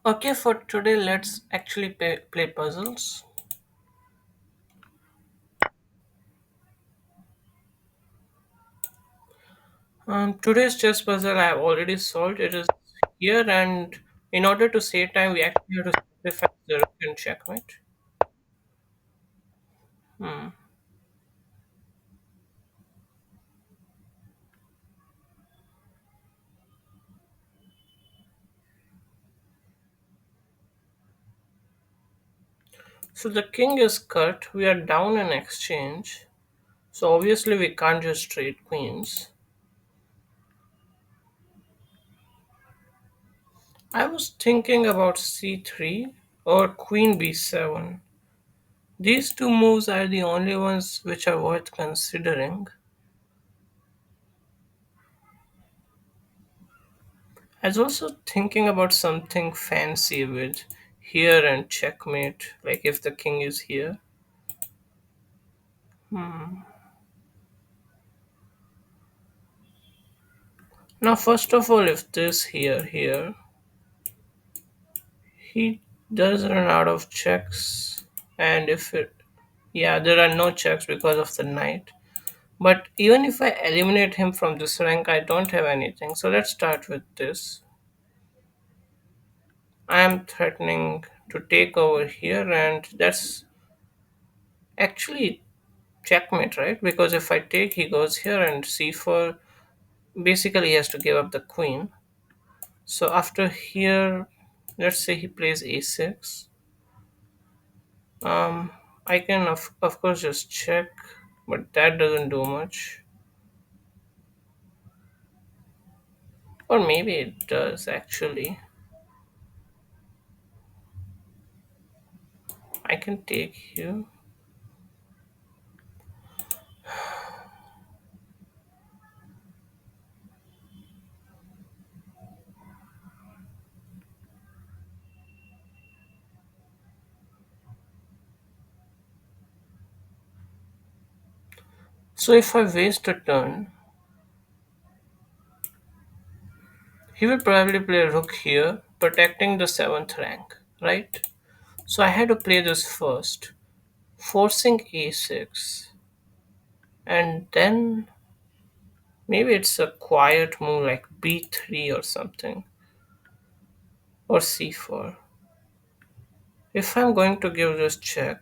Okay, for today, let's actually play puzzles. Today's chess puzzle I have already solved. It is here, and in order to save time, we actually have to sacrifice the rook and checkmate. Hmm. So the king is cut. We are down in exchange. So obviously we can't just trade queens. I was thinking about c3 or queen b7. These two moves are the only ones which are worth considering. I was also thinking about something fancy with here and checkmate, like if the king is here. Hmm. Now, first of all, if this here, he does run out of checks, and if it, yeah, there are no checks because of the knight. But even if I eliminate him from this rank, I don't have anything. So let's start with this. I am threatening to take over here, and that's actually checkmate, right? Because if I take, he goes here and c4. Basically, he has to give up the queen. So after here, let's say he plays a6. Um, I can of course just check, but that doesn't do much. Or maybe it does actually. I can take here. So if I waste a turn, he will probably play rook here, protecting the seventh rank, right? So I had to play this first, forcing a6, and then maybe it's a quiet move like b3 or something, or c4. If I'm going to give this check,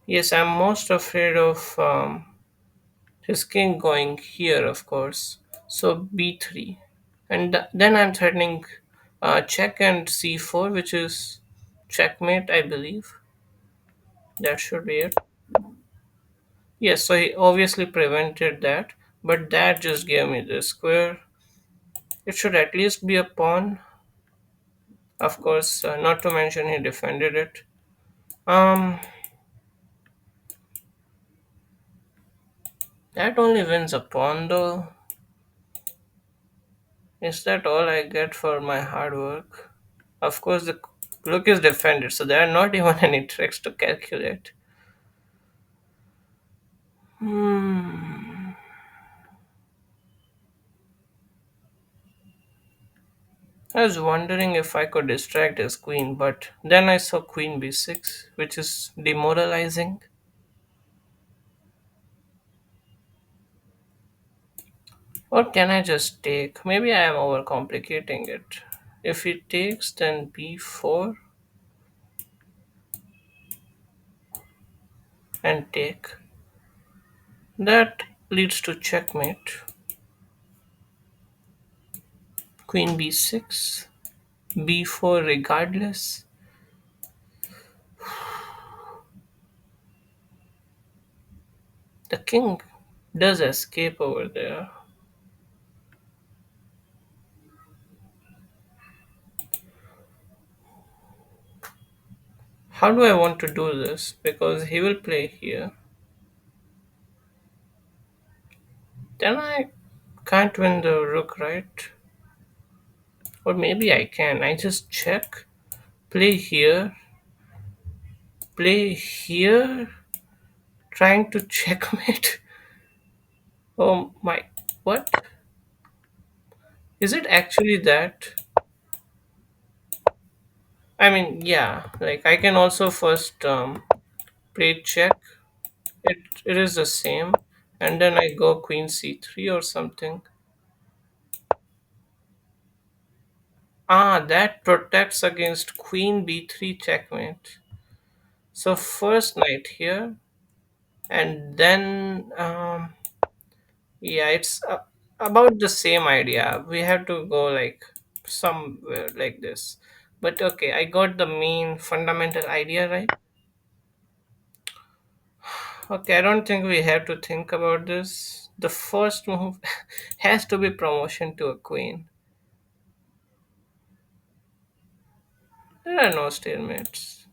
yes, I'm most afraid of his king going here, of course. So b3. And then I'm threatening check and c4, which is checkmate, I believe. That should be it. Yes, so he obviously prevented that, but that just gave me the square. It should at least be a pawn. Of course, not to mention he defended it. Um, that only wins a pawn though. Is that all I get for my hard work? Of course, the rook is defended, so there are not even any tricks to calculate. Hmm. I was wondering if I could distract his queen, but then I saw queen b6, which is demoralizing. Or can I just take? Maybe I am overcomplicating it. If he takes, then b4 and take. That leads to checkmate. Queen b6, b4 regardless. The king does escape over there. How do I want to do this? Because he will play here. Then I can't win the rook, right? Or maybe I can. I just check, play here, play here, trying to checkmate. Oh my, what? Is it actually that? I mean, yeah, like I can also first play check. It is the same, and then I go queen c3 or something. Ah, that protects against queen b3 checkmate. So first knight here, and then yeah, it's about the same idea. We have to go like somewhere like this. But okay, I got the main fundamental idea right. Okay, I don't think we have to think about this. The first move has to be promotion to a queen. There are no stalemates.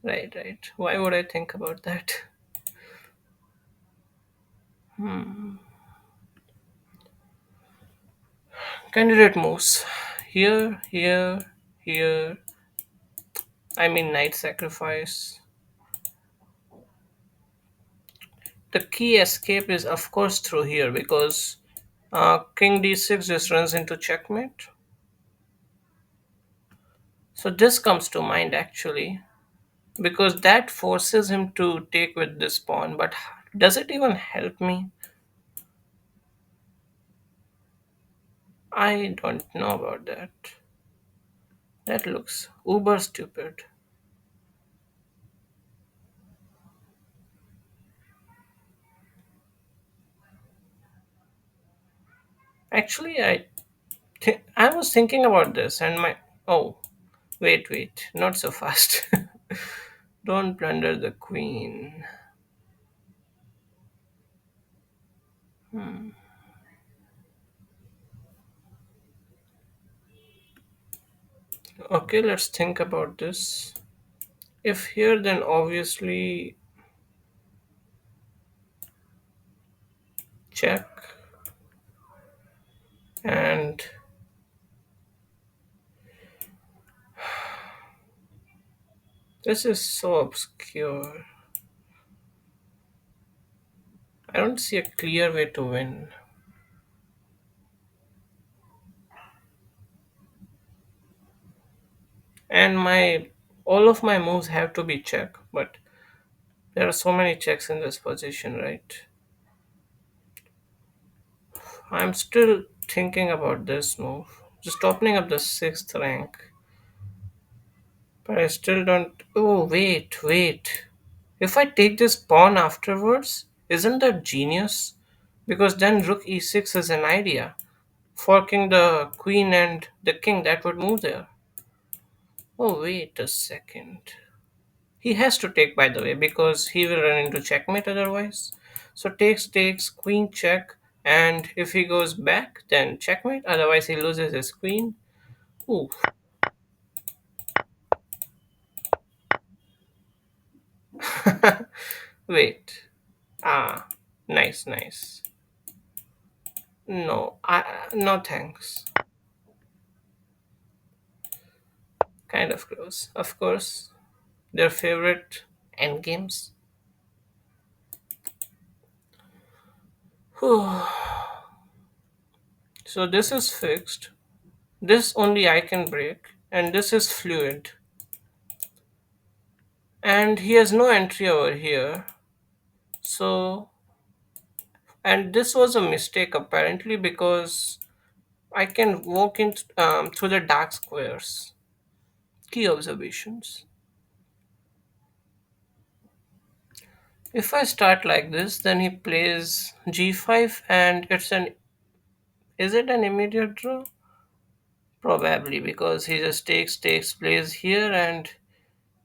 Right, right. Why would I think about that? Candidate moves. Here, here, here. I mean, knight sacrifice. The key escape is, of course, through here because king d6 just runs into checkmate. So this comes to mind actually because that forces him to take with this pawn. But does it even help me? I don't know about that. That looks uber stupid. Actually, I was thinking about this and my oh wait wait not so fast. Don't plunder the queen. Okay, let's think about this. If here, then obviously check, and this is so obscure. I don't see a clear way to win. And my all of my moves have to be check, but there are so many checks in this position, right? I'm still thinking about this move. Just opening up the sixth rank. But I still don't. Oh, wait, wait. If I take this pawn afterwards, isn't that genius? Because then rook e6 is an idea. Forking the queen and the king that would move there. Oh, wait a second. He has to take, by the way, because he will run into checkmate otherwise. So takes, queen check, and if he goes back, then checkmate. Otherwise, he loses his queen. Ooh. Wait. Ah, nice, nice. No, no thanks. Kind of close. Of course, their favorite endgames. Whew. So this is fixed. This only I can break, and this is fluid. And he has no entry over here. So, and this was a mistake apparently because I can walk in through the dark squares. Key observations. If I start like this, then he plays g5, and it's an. Is it an immediate draw? Probably because he just takes, plays here, and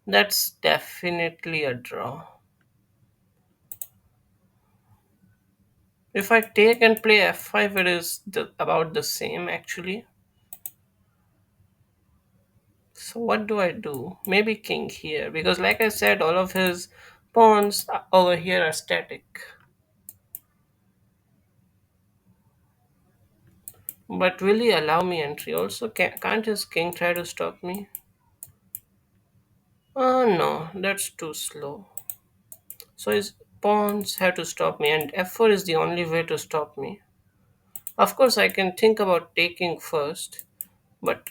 that's definitely a draw. If I take and play f5, it is about the same actually. So what do I do? Maybe king here because, like I said, all of his pawns over here are static. But will he allow me entry? Also, can't his king try to stop me? Oh no, that's too slow. So his pawns have to stop me, and f4 is the only way to stop me. Of course, I can think about taking first, but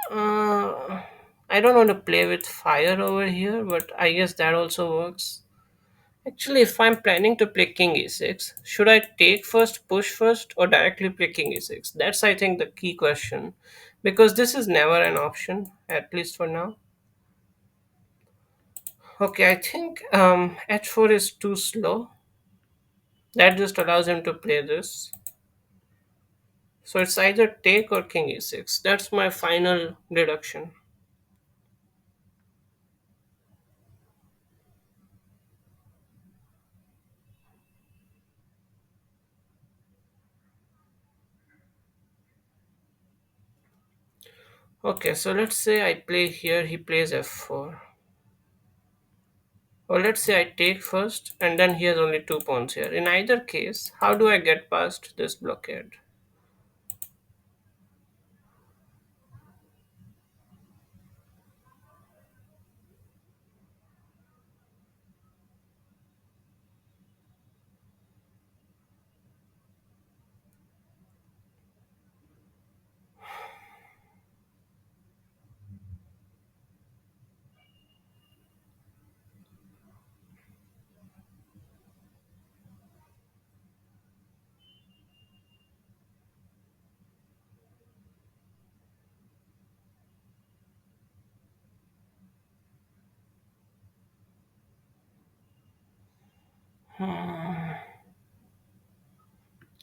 Uh, I don't want to play with fire over here, but I guess that also works. Actually, if I'm planning to play king e6, should I take first, push first, or directly play king e6? That's, I think, the key question. Because this is never an option, at least for now. Okay, I think h4 is too slow. That just allows him to play this. So it's either take or king e6. That's my final deduction. Okay, so let's say I play here, he plays f4. Or let's say I take first and then he has only two pawns here. In either case, how do I get past this blockade?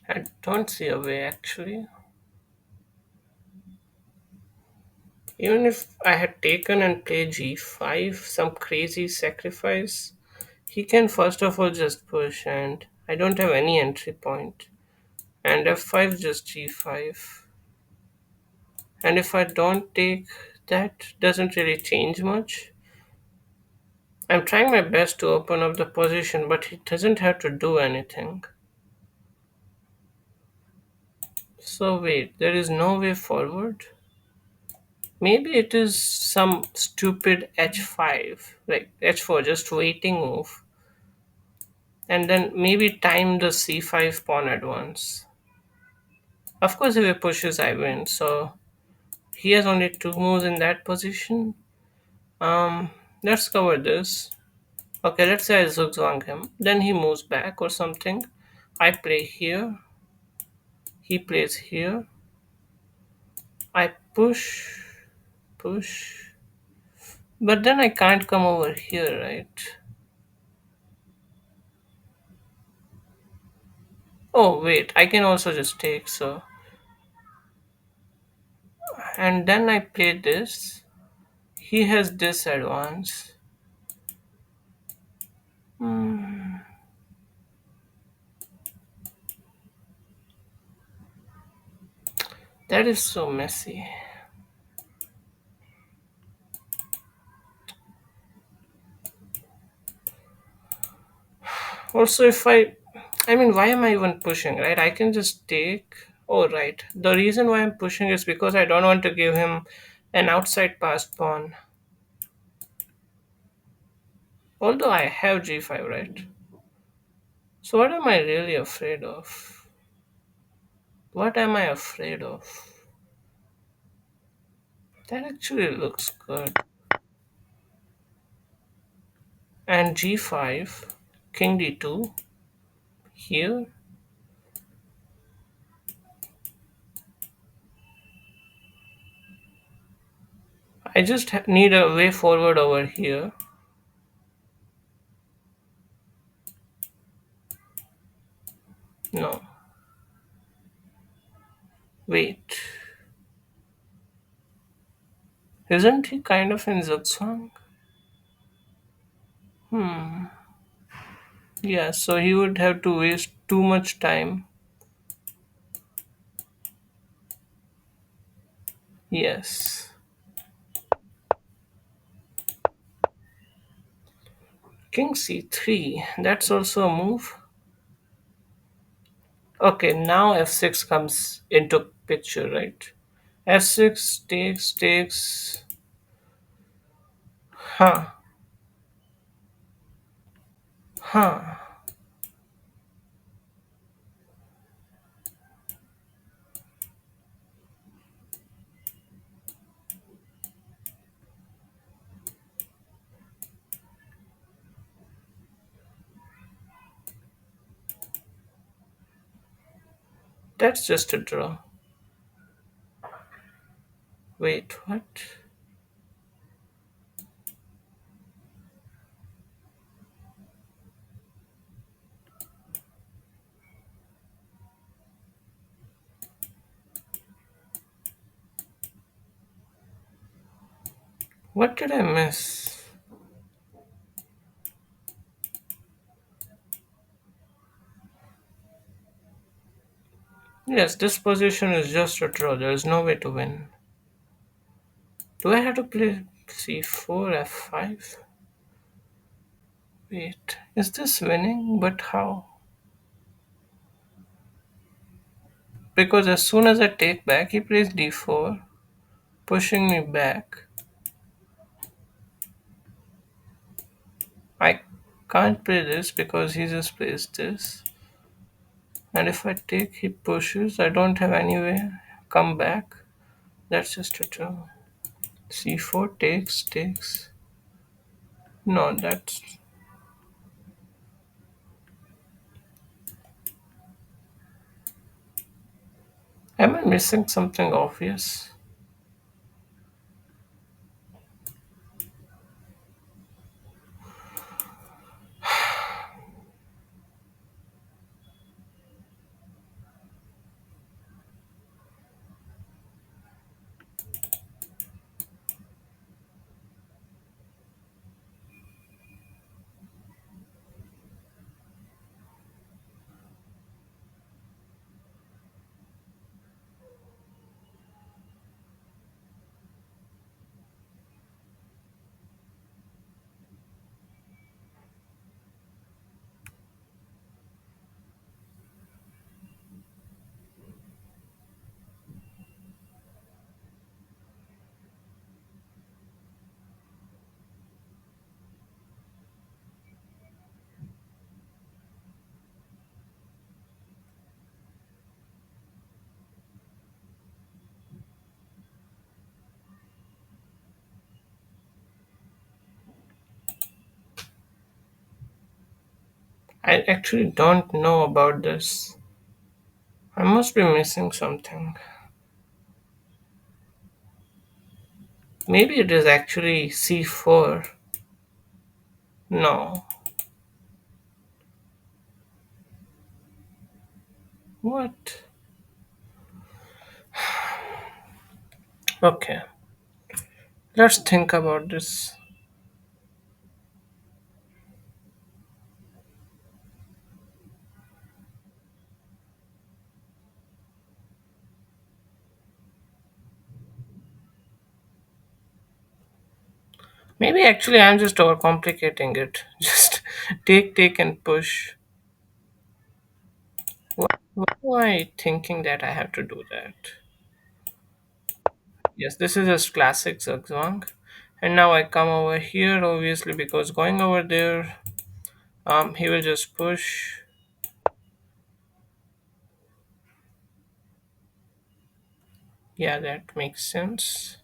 I don't see a way actually. Even if I had taken and played g5, some crazy sacrifice, he can first of all just push and I don't have any entry point. And f5 just g5. And if I don't take, that doesn't really change much. I'm trying my best to open up the position, but he doesn't have to do anything. So wait, there is no way forward? Maybe it is some stupid h5, like h4, just waiting move. And then maybe time the c5 pawn at once. Of course, if he pushes, I win. So he has only two moves in that position. Let's cover this. Okay, let's say I zugzwang him. Then he moves back or something. I play here. He plays here. I push, push. But then I can't come over here, right? Oh, wait, I can also just take, so. And then I play this. He has this advance. That is so messy. Also, if I mean, why am I even pushing, right? I can just take. Oh, right. The reason why I'm pushing is because I don't want to give him an outside passed pawn. Although I have g5, right? So, what am I really afraid of? What am I afraid of? That actually looks good. And g5, king d2, here. I just need a way forward over here. No. Wait. Isn't he kind of in zigzag? Yeah, so he would have to waste too much time. Yes. King c3, that's also a move. Okay, now f6 comes into picture, right? f6 takes. Huh, huh. That's just a draw. Wait, what? What did I miss? Yes, this position is just a draw. There is no way to win. Do I have to play c4, f5? Wait, is this winning? But how? Because as soon as I take back, he plays d4, pushing me back. I can't play this because he just plays this. And if I take, he pushes. I don't have any way. Come back. That's just a draw. c4 takes. No, that's. Am I missing something obvious? I actually don't know about this. I must be missing something. Maybe it is actually c4. No. What? Okay. Let's think about this. Maybe actually I'm just overcomplicating it. Just take, and push. Why am I thinking that I have to do that? Yes, this is a classic zigzag. And now I come over here, obviously, because going over there, he will just push. Yeah, that makes sense.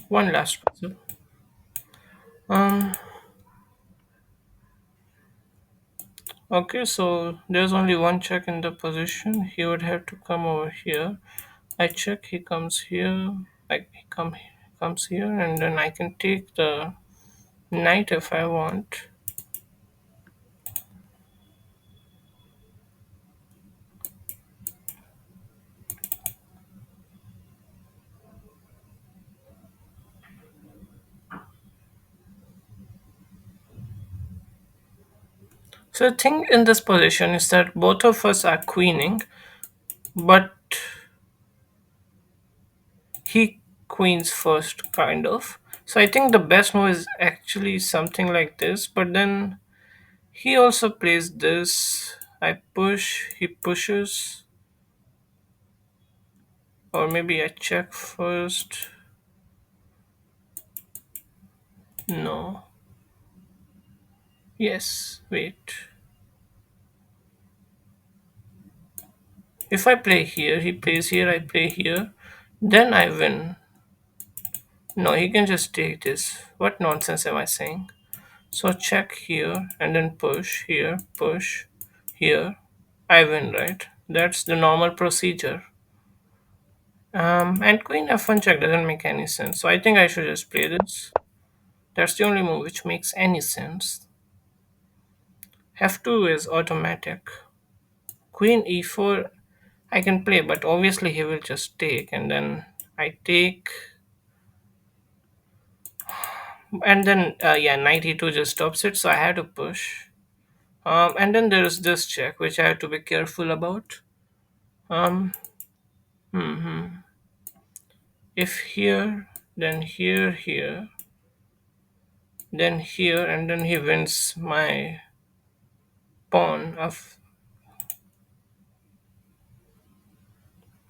One last puzzle. Um, okay, so there's only one check in the position. He would have to come over here. I check, he comes here. Comes here, and then I can take the knight if I want. So the thing in this position is that both of us are queening, but he queens first, kind of. So I think the best move is actually something like this, but then he also plays this. I push, he pushes, or maybe I check first. No. Yes, wait. If I play here, he plays here, I play here, then I win. No, he can just take this. What nonsense am I saying? So check here and then push here, push here, I win, right? That's the normal procedure. And queen f1 check doesn't make any sense. So I think I should just play this. That's the only move which makes any sense. f2 is automatic. Queen e4 I can play, but obviously he will just take, and then I take, and then yeah, knight e2 just stops it, so I had to push. And then there's this check, which I have to be careful about. Um, if here, then here, then here, and then he wins my pawn of,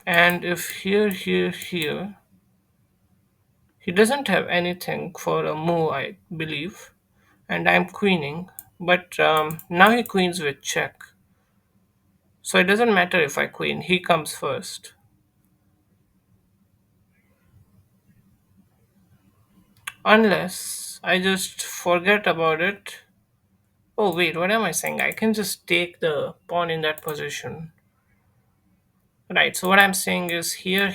and if here, he doesn't have anything for a move, I believe, and I'm queening. But now he queens with check, so it doesn't matter if I queen. He comes first, unless I just forget about it. Oh wait, what am I saying? I can just take the pawn in that position. Right, so what I'm saying is here.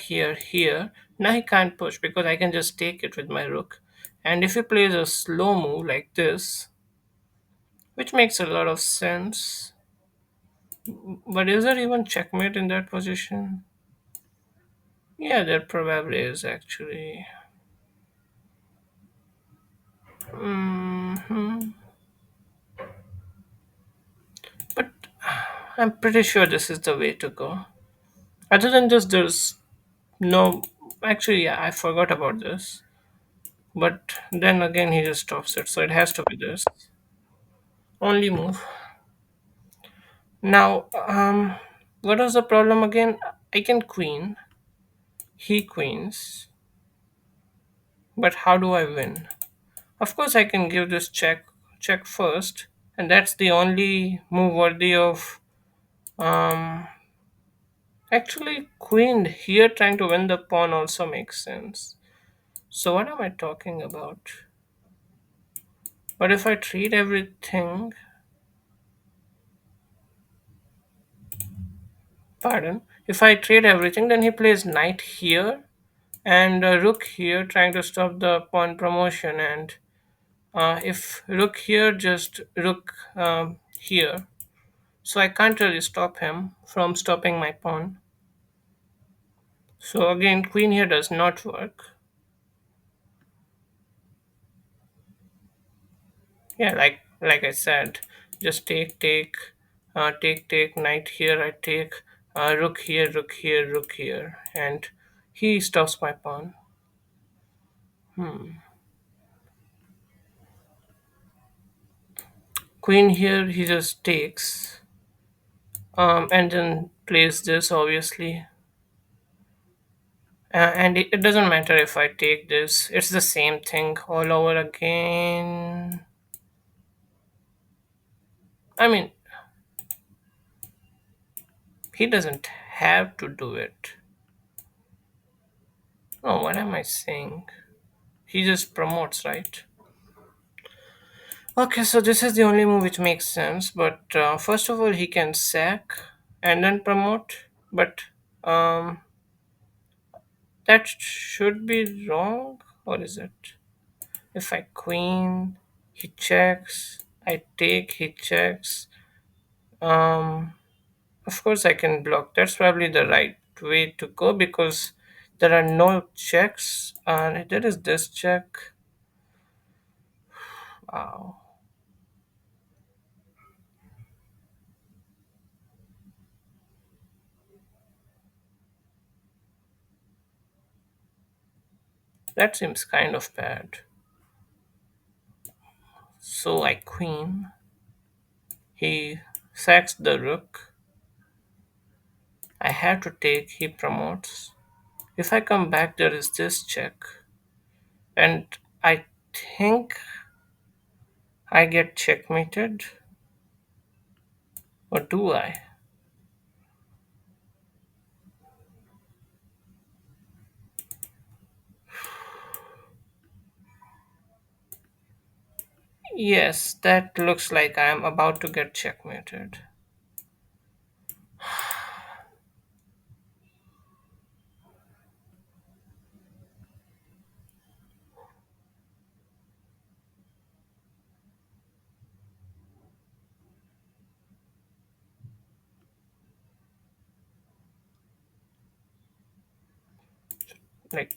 Now he can't push because I can just take it with my rook. And if he plays a slow move like this, which makes a lot of sense, but is there even checkmate in that position? Yeah, there probably is actually. Hmm. But I'm pretty sure this is the way to go. Other than this, there's no. Actually, yeah, I forgot about this. But then again, he just stops it, so it has to be this. Only move. Now, what was the problem again? I can queen. He queens. But how do I win? Of course, I can give this check first, and that's the only move worthy of. Um, Actually, queen here trying to win the pawn also makes sense. So what am I talking about? But if I treat everything, pardon, if I trade everything, then he plays knight here and rook here, trying to stop the pawn promotion. And if rook here, just rook here. So I can't really stop him from stopping my pawn. So again, queen here does not work. Yeah, like I said, just take, knight here. I take rook here, rook here, and he stops my pawn. Queen here, he just takes, and then plays this obviously. And it doesn't matter if I take this; it's the same thing all over again. I mean, he doesn't have to do it. No, what am I saying? He just promotes, right? Okay, so this is the only move which makes sense. But first of all, he can sack and then promote. But um, that should be wrong, or is it? If I queen, he checks. I take, he checks. Um, of course, I can block. That's probably the right way to go because there are no checks. And there is this check. Wow, that seems kind of bad. So I queen. He sacks the rook. I have to take, he promotes. If I come back, there is this check. And I think I get checkmated. Or do I? Yes, that looks like I am about to get checkmated. Like,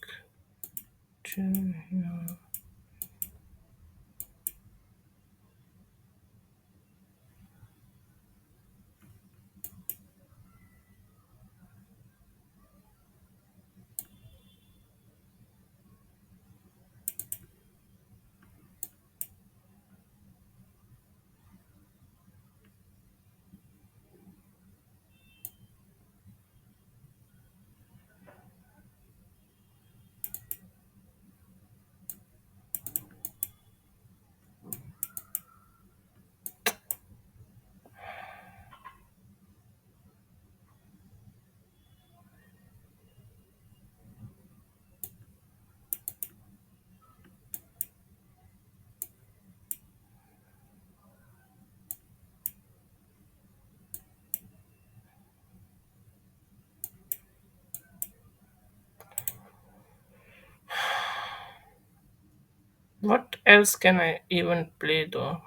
what else can I even play though?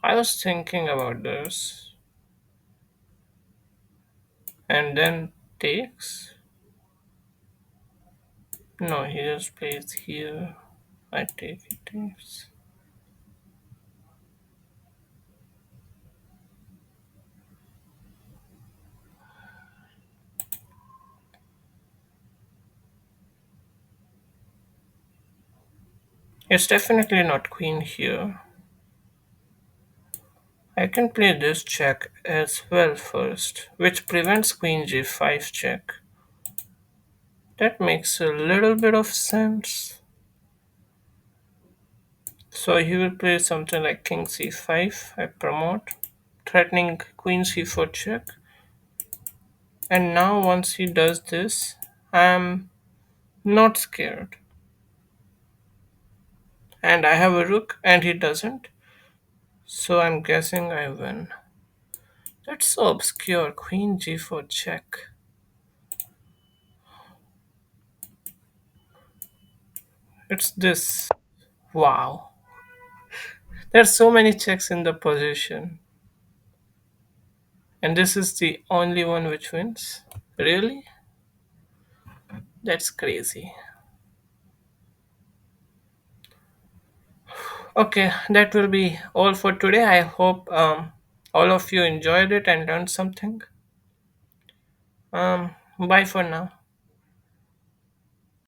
I was thinking about this. And then takes? No, he just plays here. I take it takes. It's definitely not queen here. I can play this check as well first, which prevents queen g5 check. That makes a little bit of sense. So he will play something like king c5. I promote, threatening queen c4 check. And now once he does this, I'm not scared. And I have a rook and he doesn't. So I'm guessing I win. That's so obscure. Queen g4 check. It's this. Wow. There's so many checks in the position. And this is the only one which wins? Really? That's crazy. Okay, that will be all for today. I hope all of you enjoyed it and learned something. Bye for now.